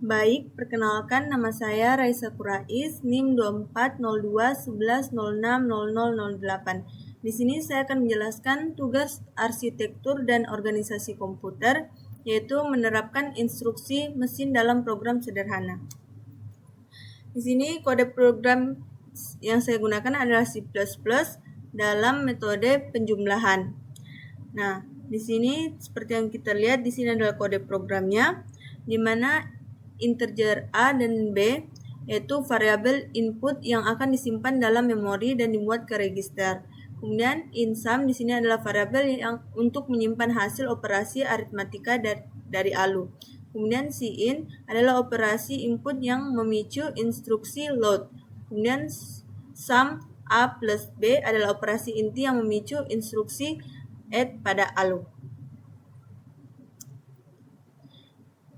Baik, perkenalkan nama saya Raisa Kurais, NIM 240211060008. Di sini saya akan menjelaskan tugas arsitektur dan organisasi komputer, yaitu menerapkan instruksi mesin dalam program sederhana. Di sini kode program yang saya gunakan adalah C++ dalam metode penjumlahan. Nah, di sini seperti yang kita lihat, di sini adalah kode programnya, di mana integer A dan B yaitu variabel input yang akan disimpan dalam memori dan dimuat ke register. Kemudian insum di sini adalah variabel yang untuk menyimpan hasil operasi aritmatika dari ALU. Kemudian cin adalah operasi input yang memicu instruksi load. Kemudian sum A plus B adalah operasi inti yang memicu instruksi add pada ALU.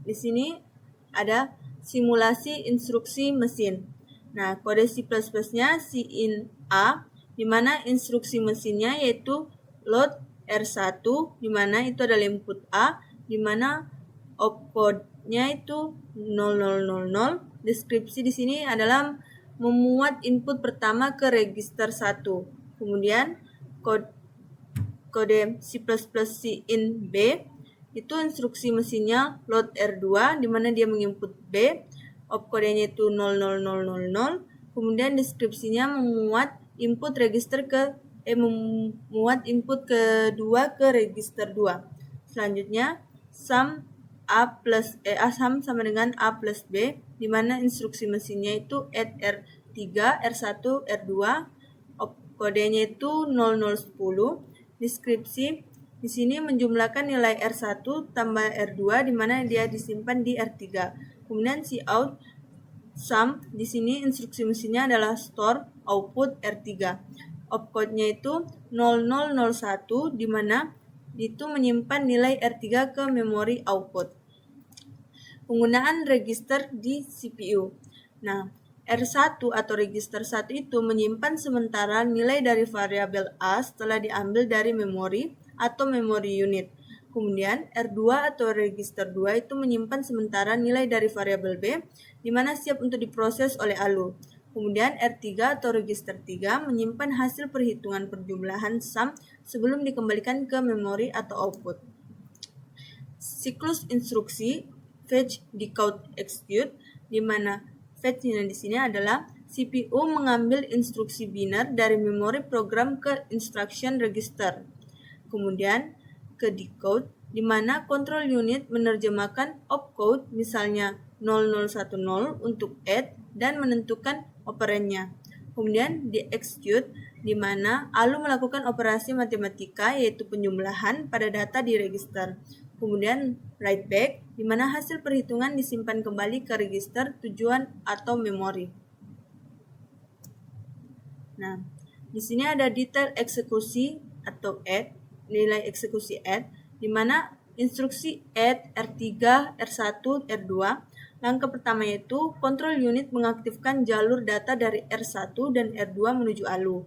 Di sini ada simulasi instruksi mesin. Nah, kode C++-nya cin A, di mana instruksi mesinnya yaitu load R1, di mana itu adalah input A, di mana opcode-nya itu 0000. Deskripsi di sini adalah memuat input pertama ke register 1. Kemudian kode C++ cin B itu instruksi mesinnya load R2, di mana dia menginput B, opkodenya itu 0000. Kemudian deskripsinya memuat input kedua ke register 2. Selanjutnya sum sum sama dengan A plus B, di mana instruksi mesinnya itu add R3, R1, R2, opkodenya itu 0010. Deskripsi di sini menjumlahkan nilai R1 tambah R2, di mana dia disimpan di R3. Kemudian cout sum di sini instruksi mesinnya adalah store output R3. Opcode-nya itu 0001, di mana itu menyimpan nilai R3 ke memori output. Penggunaan register di CPU. Nah, R1 atau register 1 itu menyimpan sementara nilai dari variabel A setelah diambil dari memori atau memori unit. Kemudian R2 atau register 2 itu menyimpan sementara nilai dari variabel B, di mana siap untuk diproses oleh ALU. Kemudian R3 atau register 3 menyimpan hasil perhitungan perjumlahan sum sebelum dikembalikan ke memori atau output. Siklus instruksi fetch, decode, execute, di mana fetch-nya di sini adalah CPU mengambil instruksi biner dari memori program ke instruction register. Kemudian ke decode, di mana control unit menerjemahkan opcode, misalnya 0010 untuk add dan menentukan operannya. Kemudian di execute, di mana ALU melakukan operasi matematika yaitu penjumlahan pada data di register. Kemudian write back, di mana hasil perhitungan disimpan kembali ke register tujuan atau memori. Nah, di sini ada detail eksekusi atau add, nilai eksekusi add, di mana instruksi add R3, R1, R2. Langkah pertama yaitu kontrol unit mengaktifkan jalur data dari R1 dan R2 menuju ALU.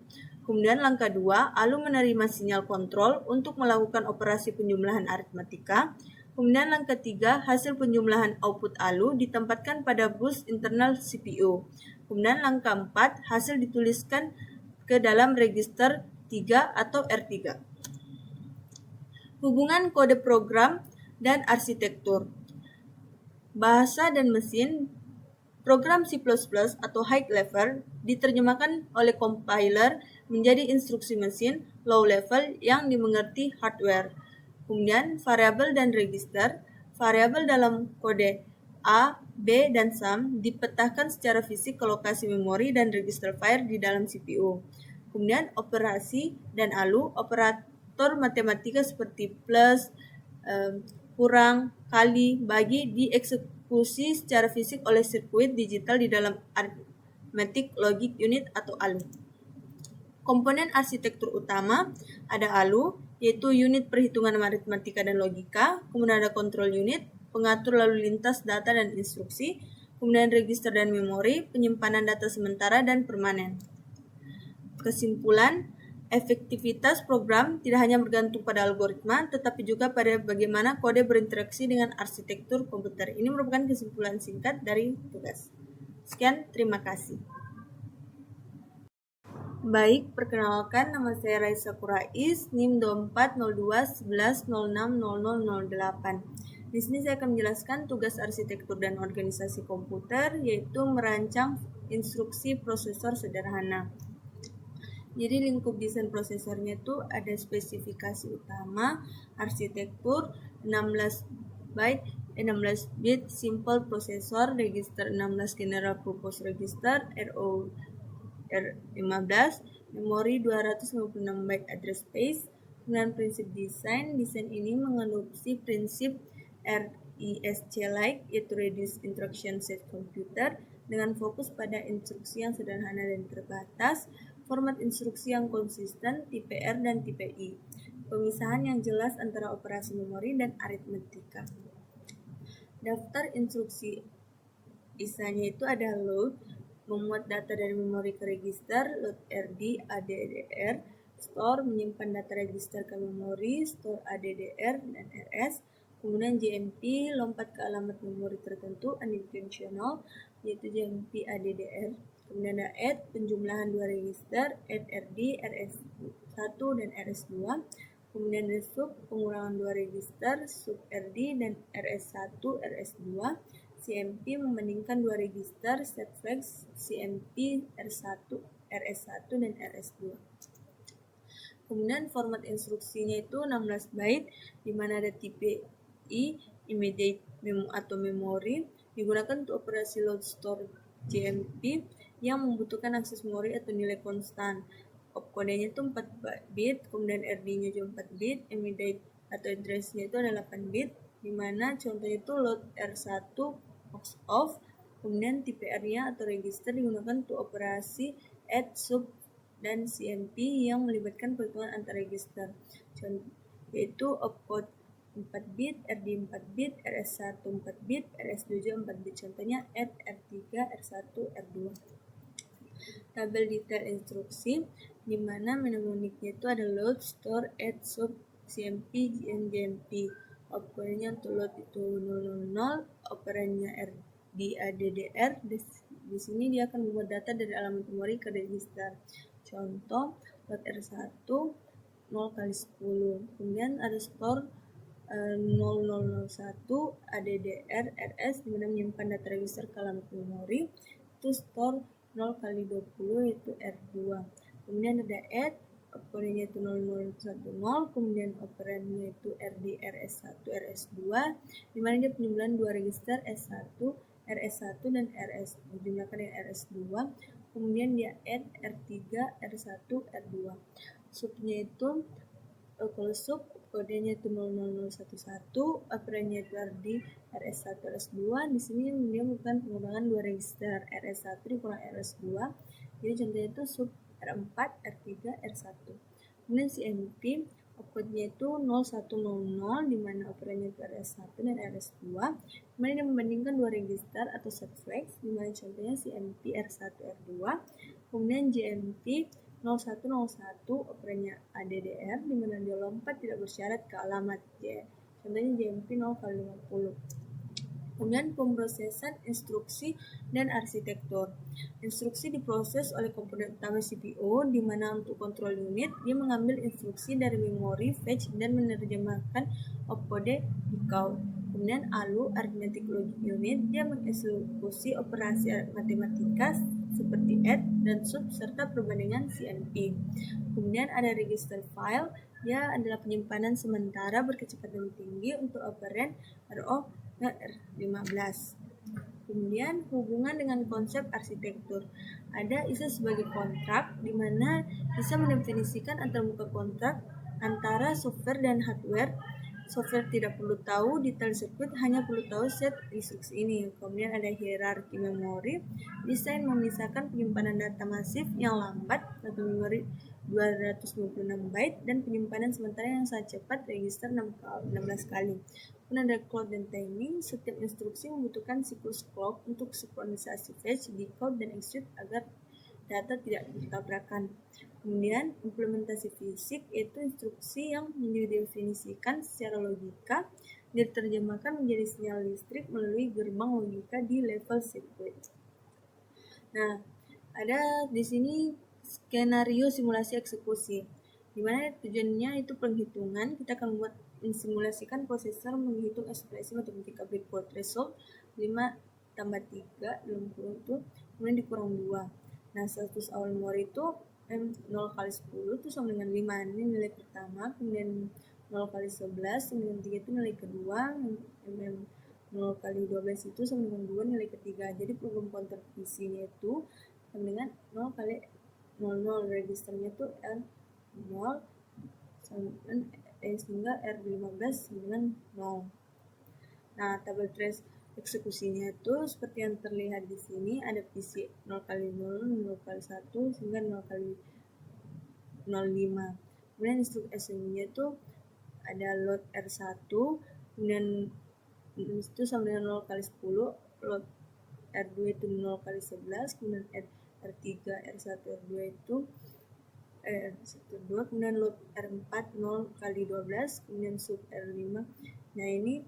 Kemudian langkah 2, ALU menerima sinyal kontrol untuk melakukan operasi penjumlahan aritmatika. Kemudian langkah 3, hasil penjumlahan output ALU ditempatkan pada bus internal CPU. Kemudian langkah 4, hasil dituliskan ke dalam register 3 atau R3. Hubungan kode program dan arsitektur. Bahasa dan mesin. Program C++ atau high level diterjemahkan oleh compiler menjadi instruksi mesin low level yang dimengerti hardware. Kemudian variabel dan register. Variabel dalam kode A, B, dan sum dipetahkan secara fisik ke lokasi memori dan register file di dalam CPU. Kemudian operasi dan ALU, operator matematika seperti plus, kurang, kali, bagi dieksekusi secara fisik oleh sirkuit digital di dalam arithmetic logic unit atau ALU. Komponen arsitektur utama ada ALU, yaitu unit perhitungan aritmatika dan logika, kemudian ada control unit, pengatur lalu lintas data dan instruksi, kemudian register dan memori, penyimpanan data sementara dan permanen. Kesimpulan, Efektivitas program tidak hanya bergantung pada algoritma, tetapi juga pada bagaimana kode berinteraksi dengan arsitektur komputer. Ini merupakan kesimpulan singkat dari tugas. Sekian, terima kasih. Baik, perkenalkan, nama saya Raisa Kurais, NIM 240211060008. Di sini saya akan menjelaskan tugas arsitektur dan organisasi komputer, yaitu merancang instruksi prosesor sederhana. Jadi lingkup desain prosesornya itu ada spesifikasi utama, arsitektur, 16 bit simple processor, register 16 general purpose register, R15, memori 256 byte address space. Dengan prinsip desain ini mengadopsi prinsip RISC-like, yaitu Reduced Instruction Set Computer, dengan fokus pada instruksi yang sederhana dan terbatas, format instruksi yang konsisten, tipe R dan tipe I, pemisahan yang jelas antara operasi memori dan aritmetika. Daftar instruksi ISA-nya itu ada load, memuat data dari memori ke register, load RD, ADDR, store, menyimpan data register ke memori, store ADDR dan RS, kemudian JMP, lompat ke alamat memori tertentu, unintentional, yaitu JMP ADDR, kemudian ada add, penjumlahan dua register, add RD, RS1 dan RS2, kemudian ada sub, pengurangan dua register, sub RD dan RS1, RS2, CMP membandingkan dua register, set flags, CMP R1, RS1 dan RS2. Kemudian format instruksinya itu 16 byte, di mana ada tipe I, immediate atau memori, digunakan untuk operasi load store JMP yang membutuhkan akses memori atau nilai konstan. Opkodenya itu 4 bit, kemudian RD-nya juga 4 bit, immediate atau address-nya itu ada 8 bit, di mana contohnya itu load R1 off, kemudian tipe R-nya atau register digunakan untuk operasi add, sub, dan CMP yang melibatkan perhitungan antar register, yaitu opcode 4 bit, RD 4 bit, RS1 4 bit, RS2 4 bit, contohnya add R3, R1, R2. Tabel detail instruksi, di mana mnemoniknya itu ada load, store, add, sub, CMP, dan JMP. Opcode-nya untuk load itu 000, operannya RD ADDR. Di sini dia akan membuat data dari alamat memori ke register. Contoh, load R1 0 kali 10. Kemudian ada store 0001 ADDR RS, dimana menyimpan data register ke alamat memori. Itu store 0 kali 20, yaitu R2. Kemudian ada add, operannya itu 0010, kemudian operannya itu RD RS1 RS2, dimana dia penjumlahan dua register S1 RS1 dan RS dijumlahkan dengan RS2, kemudian dia add R3 R1 R2. Subnya itu kalau sub kodenya itu 00011, operannya itu RD RS1 RS2. Di sini dia bukan pengurangan dua register, RS1 dikurang RS2. Jadi contohnya itu sub R4, R3, R1. Kemudian CMP, opcode-nya itu 0100, di mana operannya itu RS1 dan RS2. Kemudian dia membandingkan dua register atau set flags, di mana contohnya CMP R1, R2. Kemudian JMP 0101, operannya ADDR, di mana dia lompat tidak bersyarat ke alamat J. Contohnya JMP 0 kali 50. Kemudian pemrosesan instruksi dan arsitektur. Instruksi diproses oleh komponen utama CPU, di mana untuk kontrol unit dia mengambil instruksi dari memori, fetch, dan menerjemahkan opcode decode. Kemudian ALU, arithmetic logic unit, dia mengeksekusi operasi matematika seperti add dan sub serta perbandingan CMP. Kemudian ada register file, dia adalah penyimpanan sementara berkecepatan tinggi untuk operan RO dan R15. Kemudian hubungan dengan konsep arsitektur. Ada ISA sebagai kontrak, di mana bisa mendefinisikan antarmuka kontrak antara software dan hardware. Software tidak perlu tahu detail sirkuit, hanya perlu tahu set instruksi ini. Kemudian ada hierarki memori, desain memisahkan penyimpanan data masif yang lambat atau memori 256 byte dan penyimpanan sementara yang sangat cepat, register 16 kali. Kemudian ada clock dan timing, setiap instruksi membutuhkan siklus clock untuk sinkronisasi fetch, decode, dan execute agar data tidak bertabrakan. Kemudian implementasi fisik yaitu instruksi yang didefinisikan secara logika diterjemahkan menjadi sinyal listrik melalui gerbang logika di level sirkuit. Nah, ada di sini skenario simulasi eksekusi, di mana tujuannya itu penghitungan. Kita akan membuat mensimulasikan prosesor menghitung ekspresi matematika breakpoint threshold 5 tambah 3 dalam kurung itu kemudian dikurang 2. Nah, status awal memori itu 0 kali 10 itu sama dengan 5, ini nilai pertama. Kemudian 0 kali 11 sama dengan 3 itu nilai kedua. 0 kali 12 itu sama dengan 2 nilai ketiga. Jadi program counter PC-nya itu sama dengan 0 kali 00, registernya itu R0 sehingga R15 sama dengan 0. Nah, tabel trace eksekusinya itu seperti yang terlihat di sini, ada PC 0 kali 0, 0 kali 1 sehingga 0 kali 05. Kemudian instruksi assembly-nya itu ada load R1, kemudian itu sama dengan 0 kali 10, load R2 itu 0 kali 11, kemudian R3, R1, R2 itu R1, kemudian load R4 0 kali 12, kemudian sub R5. Nah, ini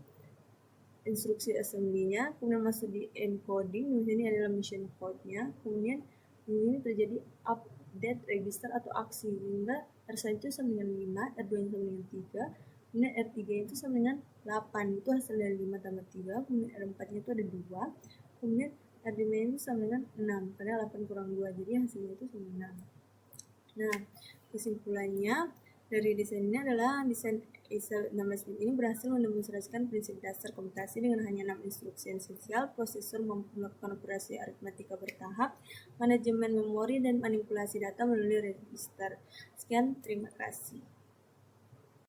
instruksi assembly-nya, kemudian masuk di encoding, di sini adalah machine code-nya, kemudian di sini terjadi update register atau aksi, sehingga R1 itu sama dengan 5, R2 sama dengan 3, kemudian R3 itu sama dengan 8, itu hasil dari 5 tambah 3, kemudian R4 nya itu ada 2, kemudian R5 itu sama dengan 6, karena 8 kurang 2, jadi hasilnya itu sama dengan 6. Nah, kesimpulannya dari desain ini adalah desain ISA 16-bit ini berhasil mendemonstrasikan prinsip dasar komputasi dengan hanya 6 instruksi esensial. Prosesor mampu melakukan operasi aritmatika bertahap, manajemen memori, dan manipulasi data melalui register. Sekian, terima kasih.